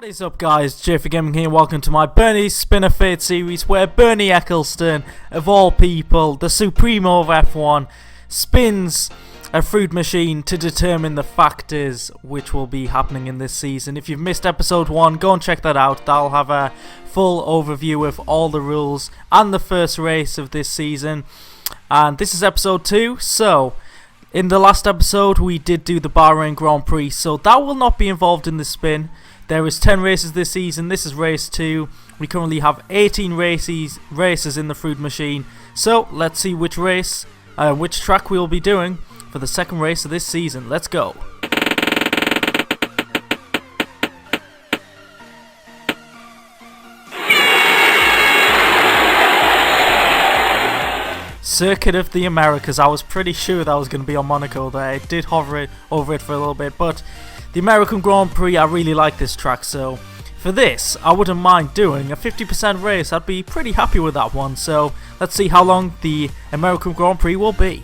What is up, guys? JayFerGaming here. Welcome to my Bernie Spin of Fate series, where Bernie Ecclestone, of all people, the supremo of F1, spins a fruit machine to determine the factors which will be happening in this season. If you've missed episode 1, go and check that out. That'll have a full overview of all the rules and the first race of this season. And this is episode 2, so in the last episode we did do the Bahrain Grand Prix, so that will not be involved in the spin. There is 10 races this season. This is race 2. We currently have 18 races in the fruit machine. So let's see which track we will be doing for the second race of this season. Let's go. Circuit of the Americas. I was pretty sure that was going to be on Monaco there. I did hover over it for a little bit, but the American Grand Prix, I really like this track, so for this, I wouldn't mind doing a 50% race. I'd be pretty happy with that one, so let's see how long the American Grand Prix will be.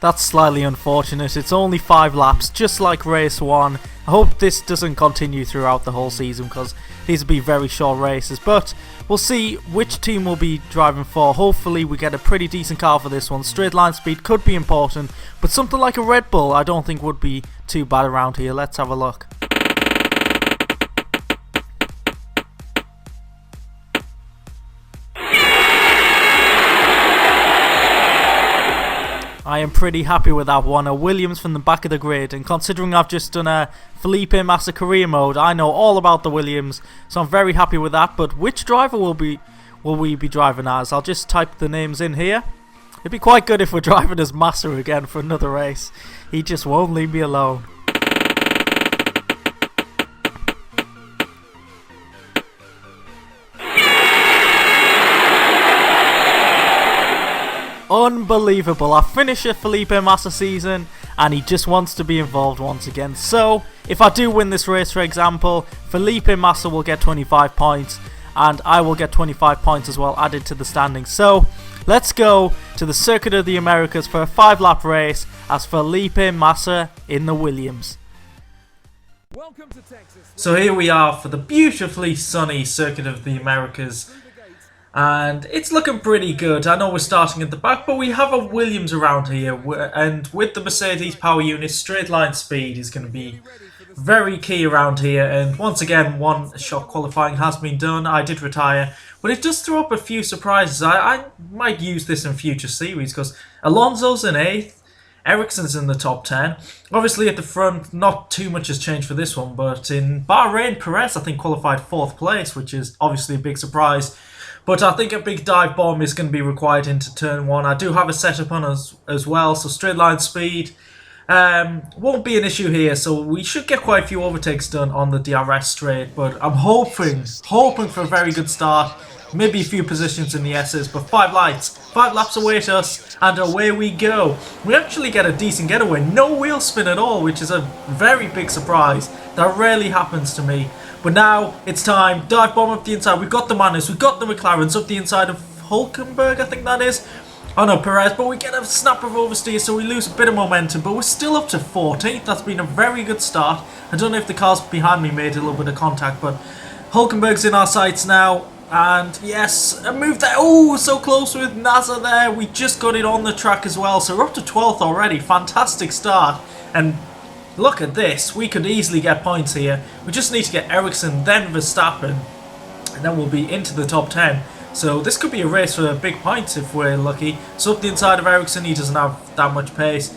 That's slightly unfortunate. It's only 5 laps, just like race 1. I hope this doesn't continue throughout the whole season, because these will be very short races, but we'll see which team will be driving for. Hopefully we get a pretty decent car for this one. Straight line speed could be important, but something like a Red Bull I don't think would be too bad around here. Let's have a look. I am pretty happy with that one. A Williams from the back of the grid, and considering I've just done a Felipe Massa career mode, I know all about the Williams, so I'm very happy with that. But which driver will we be driving as? I'll just type the names in here. It'd be quite good if we're driving as Massa again for another race. He just won't leave me alone. Unbelievable. I finish a Felipe Massa season and he just wants to be involved once again. So if I do win this race, for example, Felipe Massa will get 25 points and I will get 25 points as well added to the standings. So let's go to the Circuit of the Americas for a 5-lap race as Felipe Massa in the Williams. Welcome to Texas. So here we are for the beautifully sunny Circuit of the Americas. And it's looking pretty good. I know we're starting at the back, but we have a Williams around here. And with the Mercedes power unit, straight line speed is going to be very key around here. And once again, one shot qualifying has been done. I did retire. But it does throw up a few surprises. I might use this in future series because Alonso's in 8th. Ericsson's in the top 10. Obviously at the front, not too much has changed for this one. But in Bahrain, Perez, I think, qualified 4th place, which is obviously a big surprise. But I think a big dive bomb is going to be required into turn 1. I do have a setup on as well, so straight line speed won't be an issue here. So we should get quite a few overtakes done on the DRS straight. But I'm hoping for a very good start. Maybe a few positions in the S's, but 5 laps await us, and away we go. We actually get a decent getaway. No wheel spin at all, which is a very big surprise. That rarely happens to me. But now it's time. Dive bomb up the inside. We've got the Manus. We've got the McLarens up the inside of Hulkenberg, I think that is. Oh no, Perez. But we get a snap of oversteer, so we lose a bit of momentum. But we're still up to 14th. That's been a very good start. I don't know if the cars behind me made a little bit of contact, but Hulkenberg's in our sights now. And yes, a move there. Oh, so close with NASA there. We just got it on the track as well. So we're up to 12th already. Fantastic start. And look at this, we could easily get points here. We just need to get Ericsson, then Verstappen, and then we'll be into the top 10. So this could be a race for big points if we're lucky. So up the inside of Ericsson, he doesn't have that much pace.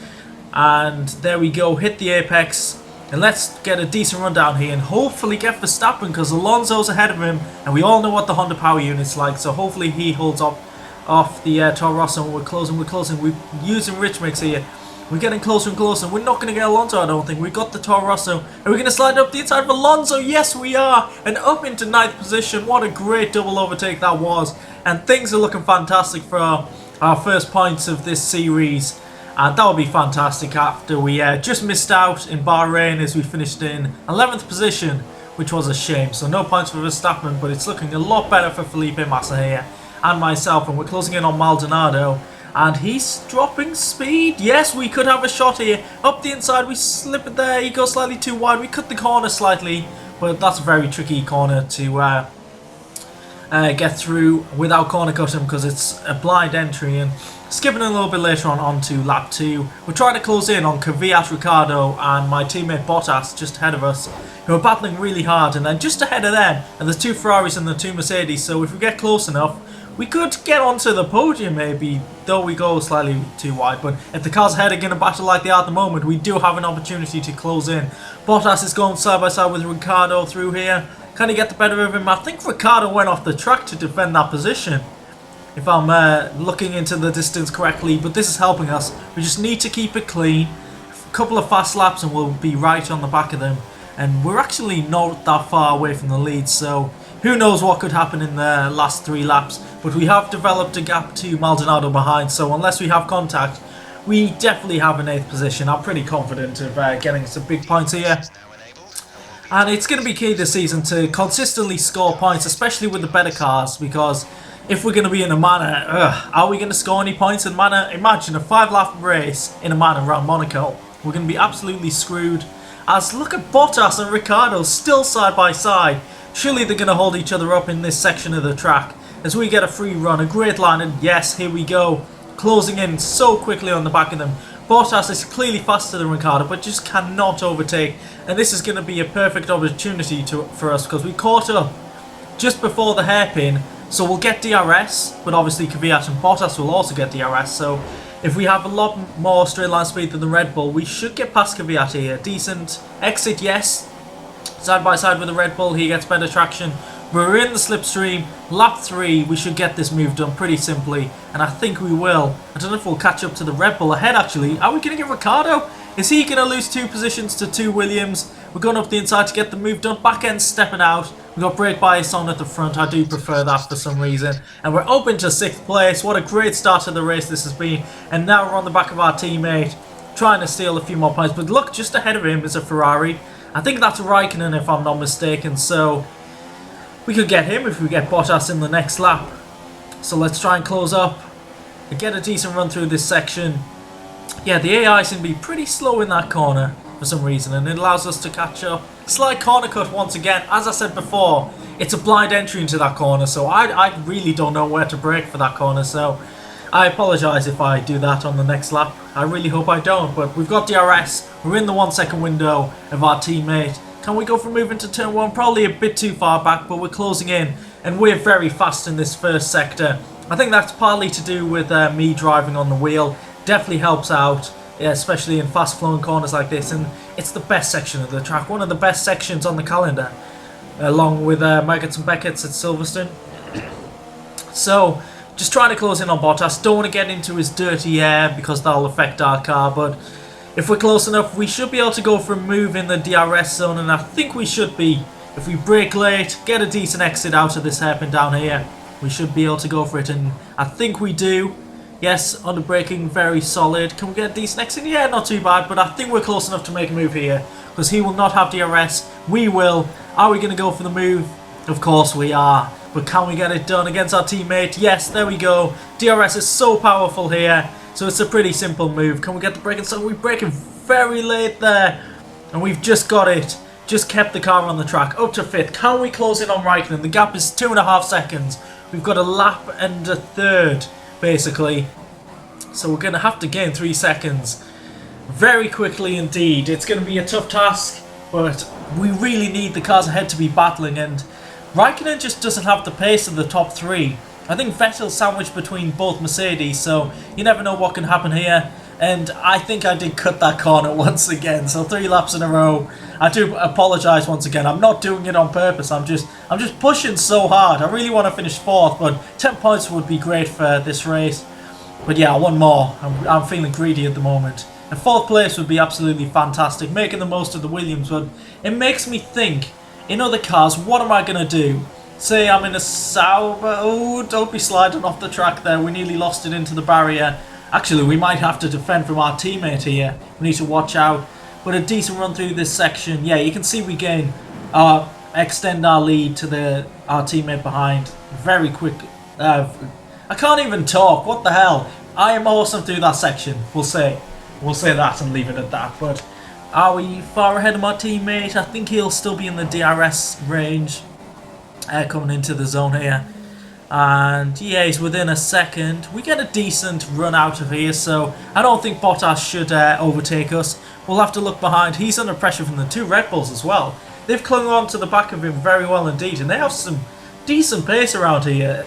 And there we go, hit the apex. And let's get a decent run down here and hopefully get Verstappen, because Alonso's ahead of him. And we all know what the Honda power unit's like, so hopefully he holds off the Toro Rosso. We're closing. We're using rich mix here. We're getting closer and closer. We're not going to get Alonso, I don't think. We've got the Toro Rosso. Are we going to slide up the inside of Alonso? Yes, we are. And up into 9th position. What a great double overtake that was. And things are looking fantastic for our first points of this series. And that would be fantastic after we just missed out in Bahrain as we finished in 11th position, which was a shame. So no points for Verstappen, but it's looking a lot better for Felipe Massa here. and myself, and we're closing in on Maldonado. And he's dropping speed. Yes, we could have a shot here. Up the inside, we slip it there. He goes slightly too wide. We cut the corner slightly, but that's a very tricky corner to get through without corner cutting because it's a blind entry. And skipping a little bit later on to lap 2, we're trying to close in on Kvyat, Ricciardo and my teammate Bottas just ahead of us, who are battling really hard. And then just ahead of them, and there's 2 Ferraris and the 2 Mercedes, so if we get close enough, we could get onto the podium maybe, though we go slightly too wide. But if the cars ahead are going to battle like they are at the moment, we do have an opportunity to close in. Bottas is going side by side with Ricciardo through here. Can he get the better of him? I think Ricciardo went off the track to defend that position, if I'm looking into the distance correctly. But this is helping us. We just need to keep it clean. A couple of fast laps and we'll be right on the back of them. And we're actually not that far away from the lead, so who knows what could happen in the last 3 laps. But we have developed a gap to Maldonado behind, so unless we have contact, we definitely have an 8th position. I'm pretty confident of getting some big points here. And it's going to be key this season to consistently score points, especially with the better cars, because if we're going to be in a manor, are we going to score any points in manor? Imagine a 5-lap race in a manor around Monaco. We're going to be absolutely screwed. As look at Bottas and Ricciardo still side by side. Surely they're going to hold each other up in this section of the track as we get a free run, a great line, and yes, here we go, closing in so quickly on the back of them. Bottas is clearly faster than Ricciardo, but just cannot overtake, and this is going to be a perfect opportunity for us because we caught up just before the hairpin, so we'll get DRS, but obviously Kvyat and Bottas will also get DRS, so if we have a lot more straight line speed than the Red Bull, we should get past Kvyat here. Decent exit, yes. Side by side with the Red Bull, he gets better traction. We're in the slipstream. Lap 3, we should get this move done pretty simply, and I think we will. I don't know if we'll catch up to the Red Bull ahead actually. Are we going to get Ricciardo? Is he going to lose 2 positions to 2 Williams? We're going up the inside to get the move done. Back end stepping out. We've got brake bias on at the front. I do prefer that for some reason. And we're open to 6th place. What a great start to the race this has been. And now we're on the back of our teammate, trying to steal a few more points. But look, just ahead of him is a Ferrari. I think that's Raikkonen if I'm not mistaken. So we could get him if we get Bottas in the next lap. So let's try and close up and get a decent run through this section. Yeah, the AI seem to be pretty slow in that corner for some reason, and it allows us to catch up. Slight corner cut once again. As I said before, it's a blind entry into that corner, so I really don't know where to brake for that corner, so I apologise if I do that on the next lap. I really hope I don't, but we've got DRS. We're in the 1 second window of our teammate. Can we go for moving to turn 1? Probably a bit too far back, but we're closing in, and we're very fast in this first sector. I think that's partly to do with me driving on the wheel. Definitely helps out, yeah, especially in fast flowing corners like this, and it's the best section of the track, one of the best sections on the calendar, along with Maggots and Beckett's at Silverstone. So just trying to close in on Bottas. Don't want to get into his dirty air because that'll affect our car, but if we're close enough we should be able to go for a move in the DRS zone, and I think we should be. If we brake late, get a decent exit out of this hairpin down here, we should be able to go for it, and I think we do. Yes, under braking, very solid. Can we get a decent exit? Yeah, not too bad, but I think we're close enough to make a move here, because he will not have DRS. We will. Are we going to go for the move? Of course we are. But can we get it done against our teammate? Yes, there we go. DRS is so powerful here, so it's a pretty simple move. Can we get the braking? So we're braking very late there, and we've just got it. Just kept the car on the track. Up to 5th. Can we close in on Raikkonen? The gap is 2.5 seconds. We've got a lap and a third, basically. So we're going to have to gain 3 seconds very quickly indeed. It's going to be a tough task, but we really need the cars ahead to be battling, and Raikkonen just doesn't have the pace of the top 3. I think Vettel's sandwiched between both Mercedes, so you never know what can happen here. And I think I did cut that corner once again, so 3 laps in a row. I do apologise once again. I'm not doing it on purpose. I'm just pushing so hard. I really want to finish 4th, but 10 points would be great for this race. But yeah, one more. I'm feeling greedy at the moment. And 4th place would be absolutely fantastic, making the most of the Williams. But it makes me think, in other cars, what am I going to do? Say I'm in a Sauber. Oh, don't be sliding off the track there. We nearly lost it into the barrier. Actually, we might have to defend from our teammate here. We need to watch out. But a decent run through this section. Yeah, you can see we gain, extend our lead to our teammate behind very quick I can't even talk. What the hell? I am awesome through that section. We'll say that and leave it at that. But are we far ahead of my teammate? I think he'll still be in the DRS range coming into the zone here. And yeah, he's within a second. We get a decent run out of here, so I don't think Bottas should overtake us. We'll have to look behind. He's under pressure from the two Red Bulls as well. They've clung on to the back of him very well indeed, and they have some decent pace around here.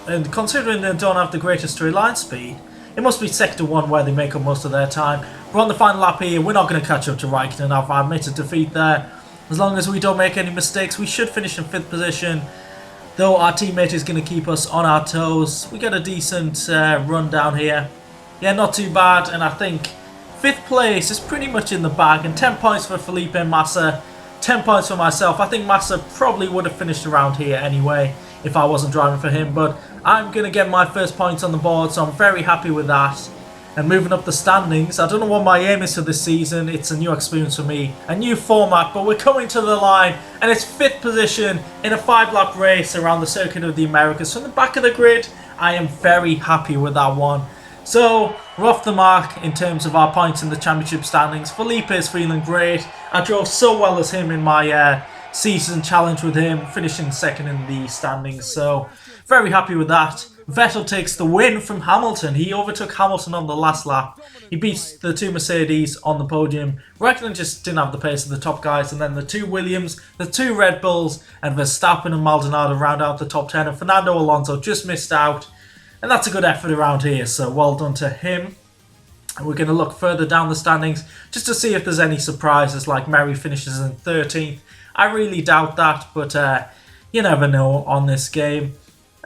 And considering they don't have the greatest straight line speed, it must be Sector 1 where they make up most of their time. We're on the final lap here. We're not going to catch up to Raikkonen. I've admitted defeat there. As long as we don't make any mistakes, we should finish in 5th position. Though our teammate is going to keep us on our toes. We get a decent run down here. Yeah, not too bad. And I think 5th place is pretty much in the bag. And 10 points for Felipe Massa. 10 points for myself. I think Massa probably would have finished around here anyway if I wasn't driving for him. But I'm going to get my first points on the board. So I'm very happy with that. And moving up the standings, I don't know what my aim is for this season. It's a new experience for me, a new format, but we're coming to the line, and it's 5th position in a 5-lap race around the Circuit of the Americas. From the back of the grid, I am very happy with that one. So, we're off the mark in terms of our points in the championship standings. Felipe is feeling great. I drove so well as him in my season challenge with him, finishing 2nd in the standings, so very happy with that. Vettel takes the win from Hamilton. He overtook Hamilton on the last lap. He beats the two Mercedes on the podium. Raikkonen just didn't have the pace of the top guys. And then the two Williams, the two Red Bulls, and Verstappen and Maldonado round out the top 10. And Fernando Alonso just missed out. And that's a good effort around here. So well done to him. And we're going to look further down the standings just to see if there's any surprises like Mary finishes in 13th. I really doubt that. But you never know on this game.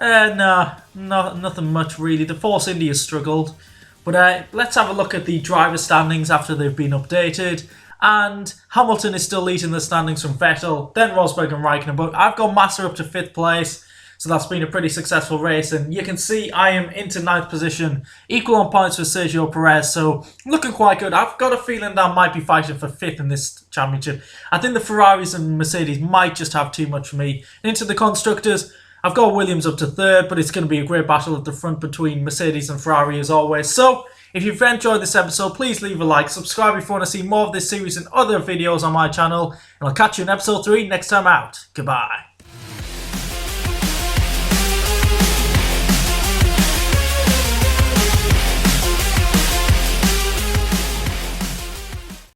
No, nothing much really. The Force India struggled. But let's have a look at the driver standings after they've been updated. And Hamilton is still leading the standings from Vettel, then Rosberg and Raikkonen. But I've got Massa up to 5th place. So that's been a pretty successful race. And you can see I am into 9th position. Equal on points with Sergio Perez. So looking quite good. I've got a feeling that I might be fighting for 5th in this championship. I think the Ferraris and Mercedes might just have too much for me. Into the constructors, I've got Williams up to 3rd, but it's going to be a great battle at the front between Mercedes and Ferrari as always. So, if you've enjoyed this episode, please leave a like, subscribe if you want to see more of this series and other videos on my channel, and I'll catch you in episode 3 next time out. Goodbye.